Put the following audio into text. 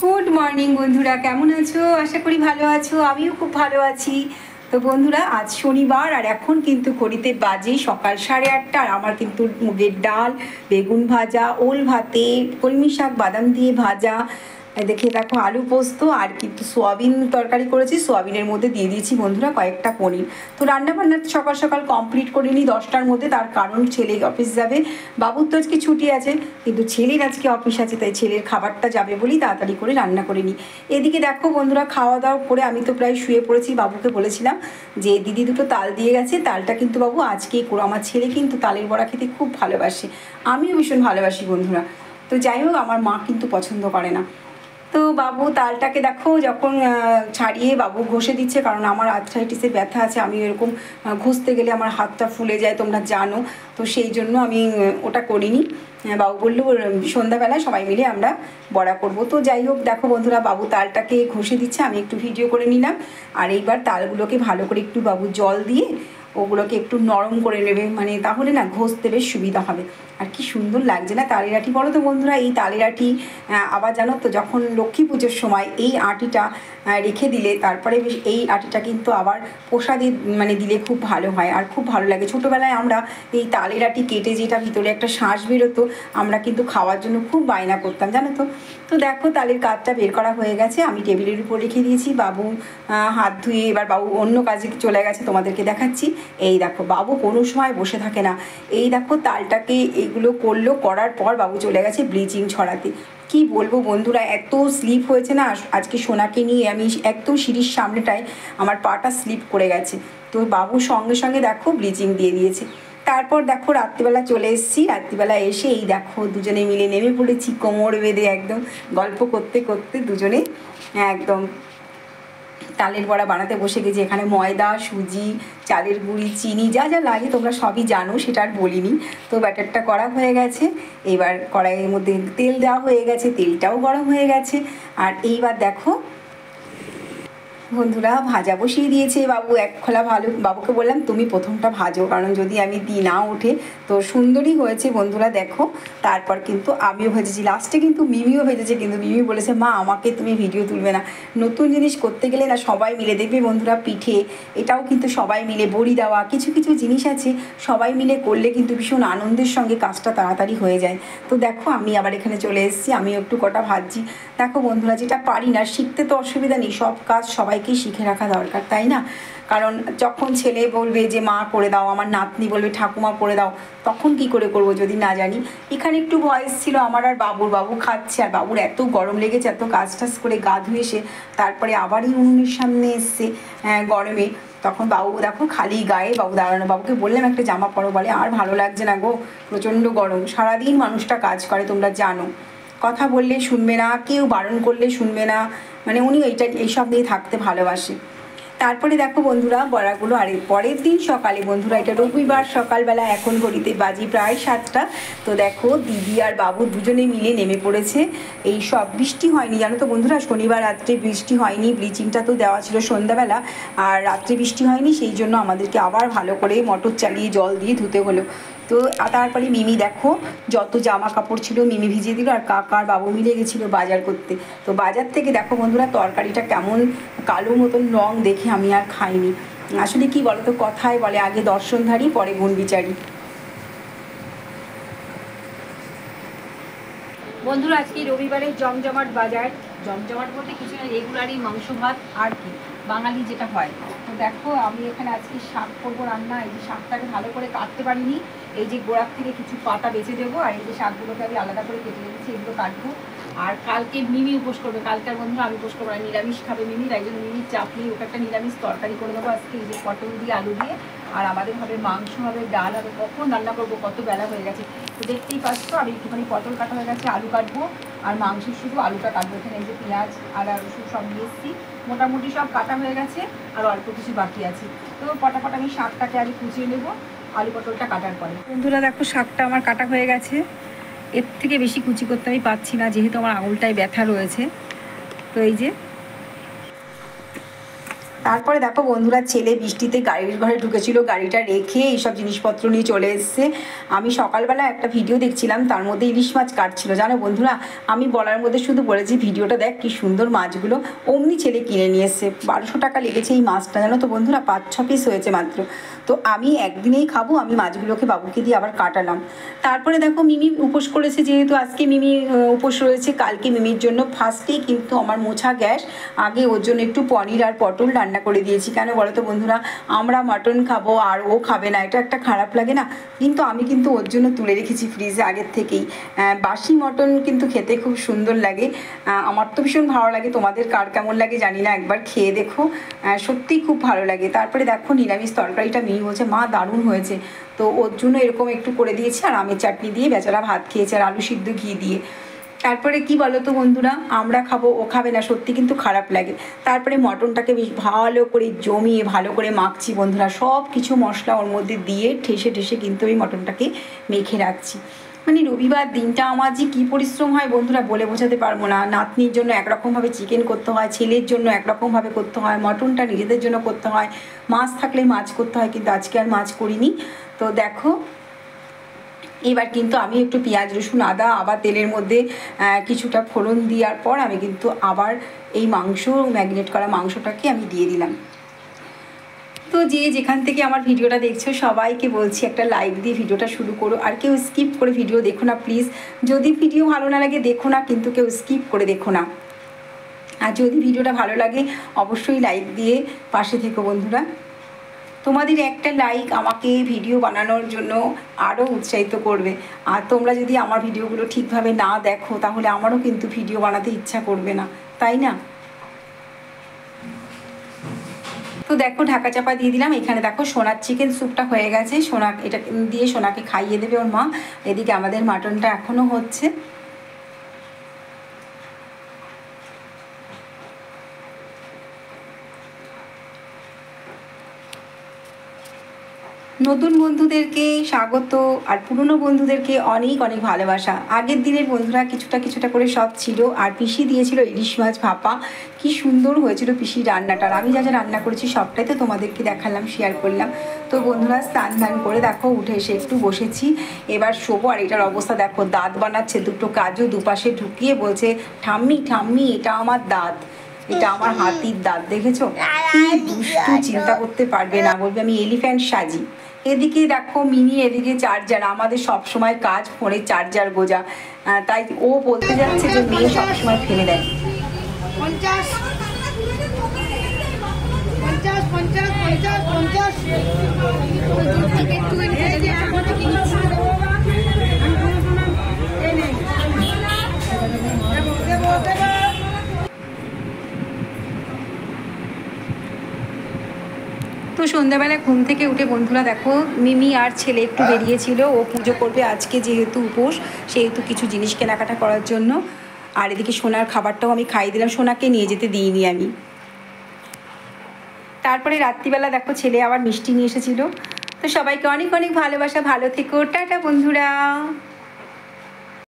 Good morning বন্ধুরা, কেমন আছো? আশা করি ভালো আছো। আমিও খুব ভালো আছি। তো বন্ধুরা, আজ শনিবার আর এখন কিন্তু ঘড়িতে বাজে সকাল 8:30। আর আমার কিন্তু মুগের ডাল, বেগুন ভাজা, ওল ভাতে, কলমি শাক বাদাম দিয়ে ভাজা, দেখে দেখো আলু পোস্ত, আর কিন্তু সোয়াবিন তরকারি করেছি। সোয়াবিনের মধ্যে দিয়ে দিয়েছি বন্ধুরা কয়েকটা পনির। তো রান্নাবান্না সকাল সকাল কমপ্লিট করে নিই 10টার মধ্যে, তার কারণ ছেলে অফিস যাবে। বাবুর তো আজকে ছুটি আছে, কিন্তু ছেলের আজকে অফিস আছে, তাই ছেলের খাবারটা যাবে বলেই তাড়াতাড়ি করে রান্না করে নিই। এদিকে দেখো বন্ধুরা, খাওয়া দাওয়া করে আমি তো প্রায় শুয়ে পড়েছি। বাবুকে বলেছিলাম যে দিদি দুটো তাল দিয়ে গেছে, তালটা কিন্তু বাবু আজকেই করো। আমার ছেলে কিন্তু তালের বড়া খেতে খুব ভালোবাসে, আমিও ভীষণ ভালোবাসি বন্ধুরা। তো যাই হোক, আমার মা কিন্তু পছন্দ করে না। তো বাবু তালটাকে দেখো যখন ছাড়িয়ে বাবু ঘষে দিচ্ছে, কারণ আমার আর্থ্রাইটিসের ব্যথা আছে, আমি এরকম ঘষতে গেলে আমার হাতটা ফুলে যায়, তোমরা জানো। তো সেই জন্য আমি ওটা করিনি। বাবু বললো সন্ধ্যাবেলায় সবাই মিলে আমরা বড়া করব। তো যাই হোক, দেখো বন্ধুরা, বাবু তালটাকে ঘষে দিচ্ছে, আমি একটু ভিডিও করে নিলাম। আর এইবার তালগুলোকে ভালো করে একটু বাবু জল দিয়ে ওগুলোকে একটু নরম করে নেবে, মানে তাহলে না ঘষতে বেশ সুবিধা হবে। আর কি সুন্দর লাগছে না তালের আঁটি, বলো তো বন্ধুরা। এই তালের আঁটি আবার জানো তো, যখন লক্ষ্মী পুজোর সময় এই আঁটিটা রেখে দিলে তারপরে বেশ এই আঁটিটা কিন্তু আবার প্রসাদে মানে দিলে খুব ভালো হয় আর খুব ভালো লাগে। ছোটোবেলায় আমরা এই তালের আঁটি কেটে যেটা ভিতরে একটা শাঁস বেরোতো, আমরা কিন্তু খাওয়ার জন্য খুব বায়না করতাম, জানো তো। তো দেখো তালের কাঠটা বের করা হয়ে গেছে, আমি টেবিলের উপর রেখে দিয়েছি। বাবু হাত ধুয়ে এবার বাবু অন্য কাজে চলে গেছে, তোমাদেরকে দেখাচ্ছি। এই দেখো, বাবু কোনো সময় বসে থাকে না। এই দেখো তালটাকে এগুলো করলো, করার পর বাবু চলে গেছে ব্লিচিং ছড়াতে। কি বলবো বন্ধুরা, এত স্লিপ হয়েছে না আজকে সোনাকে নিয়ে, আমি একদম সিঁড়ির সামনেটায় আমার পাটা স্লিপ করে গেছে। তো বাবু সঙ্গে সঙ্গে দেখো ব্লিচিং দিয়ে দিয়েছে। তারপর দেখো রাত্রিবেলা চলে এসেছি, রাত্রিবেলা এসে এই দেখো দুজনে মিলে নেমে পড়েছি কোমর বেঁধে, একদম গল্প করতে করতে দুজনে একদম তালের বড়া বানাতে বসে গেছি। এখানে ময়দা, সুজি, চালের গুঁড়ি, চিনি, যা যা লাগে তোমরা সবই জানো, সেটা আর বলিনি। তো ব্যাটারটা করা হয়ে গেছে, এবার কড়াইয়ের মধ্যে তেল দেওয়া হয়ে গেছে, তেলটাও গরম হয়ে গেছে। আর এইবার দেখো বন্ধুরা, ভাজা বসিয়ে দিয়েছে বাবু এক খোলা। ভালো, বাবুকে বললাম তুমি প্রথমটা ভাজো, কারণ যদি আমি দিই না ওঠে। তো সুন্দরই হয়েছে বন্ধুরা, দেখো। তারপর কিন্তু আমিও ভেজেছি, লাস্টে কিন্তু মিমিও ভেজেছে, কিন্তু মিমি বলেছে মা আমাকে তুমি ভিডিও তুলবে না। নতুন জিনিস করতে গেলে না সবাই মিলে, দেখবে বন্ধুরা, পিঠে এটাও কিন্তু সবাই মিলে, বড়ি দেওয়া, কিছু কিছু জিনিস আছে সবাই মিলে করলে কিন্তু ভীষণ আনন্দের সঙ্গে কাজটা তাড়াতাড়ি হয়ে যায়। তো দেখো আমি আবার এখানে চলে এসেছি, আমি একটু কটা ভাজছি। দেখো বন্ধুরা, যেটা পারি না শিখতে তো অসুবিধা নেই, সব কাজ সবাইকেই শিখে রাখা দরকার, তাই না? কারণ যখন ছেলে বলবে যে মা করে দাও, আমার নাতনি বলবে ঠাকুমা করে দাও, তখন কি করে করব যদি না জানি। এখানে একটু ভয়েস ছিল আমার আর বাবুর, বাবু খাচ্ছে, আর বাবুর এত গরম লেগেছে, এত কাজ টাজ করে গা ধুয়ে এসে তারপরে আবারই উনুনের সামনে এসছে গরমে। তখন বাবু দেখো খালি গায়ে বাবু দাঁড়ানো। বাবুকে বললাম একটা জামা পরো, বলে আর ভালো লাগছে না গো, প্রচণ্ড গরম। সারাদিন মানুষটা কাজ করে, তোমরা জানো, কথা বললে শুনবে না, কেউ বারণ করলে শুনবে না, মানে উনি এইসব নিয়ে থাকতে ভালোবাসে। তারপরে দেখো বন্ধুরা বড়াগুলো, আর পরের দিন সকালে বন্ধুরা, এটা রবিবার সকালবেলা, এখন ঘড়িতে বাজি প্রায় 7টা। তো দেখো দিদি আর বাবু দুজনে মিলে নেমে পড়েছে। এই সব বৃষ্টি হয়নি, জানো তো বন্ধুরা, শনিবার রাত্রে বৃষ্টি হয়নি। ব্লিচিংটা তো দেওয়া ছিল সন্ধ্যাবেলা, আর রাত্রে বৃষ্টি হয়নি, সেই জন্য আমাদেরকে আবার ভালো করে মোটর চালিয়ে জল দিয়ে ধুতে হলো। তো তারপরে মিমি দেখো যত জামা কাপড় ছিল মিমি ভিজিয়ে দিল, আর কাকা আর বাবু মিলে গেছিলো বাজার করতে। তো বাজার থেকে দেখো বন্ধুরা তরকারিটা কেমন কালো মতন রং দেখে আমি আর খাইনি। আসলে কি বলো তো, কথায় বলে আগে দর্শনধারী পরে গুণ বিচারী। বন্ধুরা, আজকে রবিবারের জমজমাট বাজার। জমজমাট বলতে কিছু না, রেগুলারই মাংস ভাত আর কি, বাঙালি যেটা হয়। তো দেখো আমি এখানে আজকে শাক করবো রান্না। এই যে শাকটাকে ভালো করে কাটতে পারিনি, এই যে গোড়ার থেকে কিছু পাতা বেছে দেবো, আর এই যে শাকগুলোকে আমি আলাদা করে কেটে রেখেছি, এগুলো কাটবো। আর কালকে মিমি উপোস করবে, কালকে আর বন্ধুরা আমি উপোস করবো না, নিরামিষ খাবে মিমি, তাই জন্য মিমির চাপনি ওকে একটা নিরামিষ তরকারি করে দেবো আজকে, এই যে পটল দিয়ে আলু দিয়ে। আর আমাদের হবে মাংস, হবে ডাল হবে, কখন রান্না করবো, কত বেলা হয়ে গেছে। তো দেখতেই পাচ্ছ আমি একটুখানি পটল কাটা হয়ে গেছে, আলু কাটবো, আর মাংসের শুধু আলুটা কাটবো। এখানে এই যে পেঁয়াজ আদা রসুন সব নিয়ে এসেছি, মোটামুটি সব কাটা হয়ে গেছে, আর অল্প কিছু বাকি আছে। তো পটাপট আমি শাকটাকে আগে কুচিয়ে নেবো আলু পটলটা কাটার পরে। বন্ধুরা দেখো শাকটা আমার কাটা হয়ে গেছে, এর থেকে বেশি কুচি করতে আমি পাচ্ছি না, যেহেতু আমার আঙুলটায় ব্যথা রয়েছে। তো এই যে তারপরে দেখো বন্ধুরা, ছেলে বৃষ্টিতে গাড়ির ঘরে ঢুকেছিল, গাড়িটা রেখে এইসব জিনিসপত্র নিয়ে চলে এসছে। আমি সকালবেলা একটা ভিডিও দেখছিলাম, তার মধ্যে ইলিশ মাছ কাটছিল। জানো বন্ধুরা, আমি বলার মধ্যে শুধু বলেছি ভিডিওটা দেখ কি সুন্দর মাছগুলো, অমনি ছেলে কিনে নিয়ে এসছে। 1200 টাকা লেগেছে এই মাছটা, জানো তো বন্ধুরা, 5-6 পিস হয়েছে মাত্র। তো আমি একদিনেই খাবো, আমি মাছগুলোকে বাবুকে দিয়ে আবার কাটালাম। তারপরে দেখো মিমি উপোস করেছে, যেহেতু আজকে মিমি উপোস রয়েছে, কালকে মিমির জন্য ফার্স্টেই কিন্তু আমার মোছা গ্যাস, আগে ওর জন্য একটু পনির আর পটল রান্না করে দিয়েছি। কেন বলো তো বন্ধুরা, আমরা মাটন খাবো আর ও খাবে না, এটা একটা খারাপ লাগে না? কিন্তু আমি কিন্তু ওর জন্য তুলে রেখেছি ফ্রিজে আগের থেকেই। বাসি মটন কিন্তু খেতে খুব সুন্দর লাগে, আমার তো ভীষণ ভালো লাগে। তোমাদের কার কেমন লাগে জানি না, একবার খেয়ে দেখো, সত্যিই খুব ভালো লাগে। তারপরে দেখো নিরামিষ তরকারিটা মিমি বলছে মা দারুণ হয়েছে, তো ওর জন্য এরকম একটু করে দিয়েছি, আর আমের চাটনি দিয়ে বেচারা ভাত খেয়েছে, আর আলু সিদ্ধ ঘি দিয়ে। তারপরে কি বলো তো বন্ধুরা, আমরা খাবো ও খাবে না, সত্যি কিন্তু খারাপ লাগে। তারপরে মটনটাকে বেশ ভালো করে জমিয়ে ভালো করে মাখছি বন্ধুরা, সব কিছু মশলা ওর মধ্যে দিয়ে ঠেসে ঠেসে কিন্তু ওই মটনটাকে মেখে রাখছি। মানে রবিবার দিনটা আমার যে কী পরিশ্রম হয় বন্ধুরা, বলে বোঝাতে পারবো না। নাতনির জন্য একরকমভাবে চিকেন করতে হয়, ছেলের জন্য একরকমভাবে করতে হয়, মটনটা নিজেদের জন্য করতে হয়, মাছ থাকলে মাছ করতে হয়, কিন্তু আজকে আর মাছ করিনি। তো দেখো এবার কিন্তু আমি একটু পেঁয়াজ রসুন আদা আবার তেলের মধ্যে কিছুটা ফোড়ন দেওয়ার পর আমি কিন্তু আবার এই মাংস, ম্যারিনেট করা মাংসটাকে আমি দিয়ে দিলাম। তো যে যেখান থেকে আমার ভিডিওটা দেখছো সবাইকে বলছি একটা লাইক দিয়ে ভিডিওটা শুরু করো, আর কেউ স্কিপ করে ভিডিও দেখো না প্লিজ। যদি ভিডিও ভালো না লাগে দেখো না, কিন্তু কেউ স্কিপ করে দেখো না। আর যদি ভিডিওটা ভালো লাগে অবশ্যই লাইক দিয়ে পাশে থেকো বন্ধুরা। তোমাদের একটা লাইক আমাকে ভিডিও বানানোর জন্য আরও উৎসাহিত করবে। আর তোমরা যদি আমার ভিডিওগুলো ঠিকভাবে না দেখো তাহলে আমারও কিন্তু ভিডিও বানাতে ইচ্ছা করবে না, তাই না? তো দেখো ঢাকা চাপা দিয়ে দিলাম। এখানে দেখো সোনার চিকেন স্যুপটা হয়ে গেছে, সোনা এটা দিয়ে সোনাকে খাইয়ে দেবে ওর মা। এদিকে আমাদের মাটনটা এখনও হচ্ছে। নতুন বন্ধুদেরকে স্বাগত, আর পুরনো বন্ধুদেরকে অনেক অনেক ভালোবাসা। আগের দিনের বন্ধুরা কিছুটা কিছুটা করে সব ছিল, আর পিসি দিয়েছিল ইলিশ মাছ ভাপা, কি সুন্দর হয়েছিল পিসির রান্নাটার। আমি যা যা রান্না করেছি সবটাই তো তোমাদেরকে দেখালাম, শেয়ার করলাম। তো বন্ধুরা স্নান ধান করে দেখো উঠে এসে একটু বসেছি, এবার শোবো। আর এটার অবস্থা দেখো, দাঁত বানাচ্ছে, দুটো কাজু দুপাশে ঢুকিয়ে বলছে ঠাম্মি ঠাম্মি এটা আমার দাঁত, এটা আমার হাতির দাঁত, দেখেছো কি দুষ্টু, চিন্তা করতে পারবে না, বলবে আমি এলিফ্যান্ট সাজি। এদিকে দেখো মিনি, এদিকে চার্জার, আমাদের সব সময় কাজ ফোনে চার্জার গোজা, তাই ও বলতে যাচ্ছে যে মেয়ে সবসময় ফেলে দেয়। 50 50 50 50 তো সন্ধ্যাবেলা ঘুম থেকে উঠে বন্ধুরা দেখো মিমি আর ছেলে একটু বেরিয়েছিল, ও পুজো করবে আজকে যেহেতু উপোস, সেহেতু কিছু জিনিস কেনাকাটা করার জন্য। আর এদিকে সোনার খাবারটাও আমি খাইয়ে দিলাম, সোনাকে নিয়ে যেতে দিইনি আমি। তারপরে রাত্রিবেলা দেখো ছেলে আবার মিষ্টি নিয়ে এসেছিলো। তো সবাইকে অনেক অনেক ভালোবাসা, ভালো থেকো, টাটা বন্ধুরা।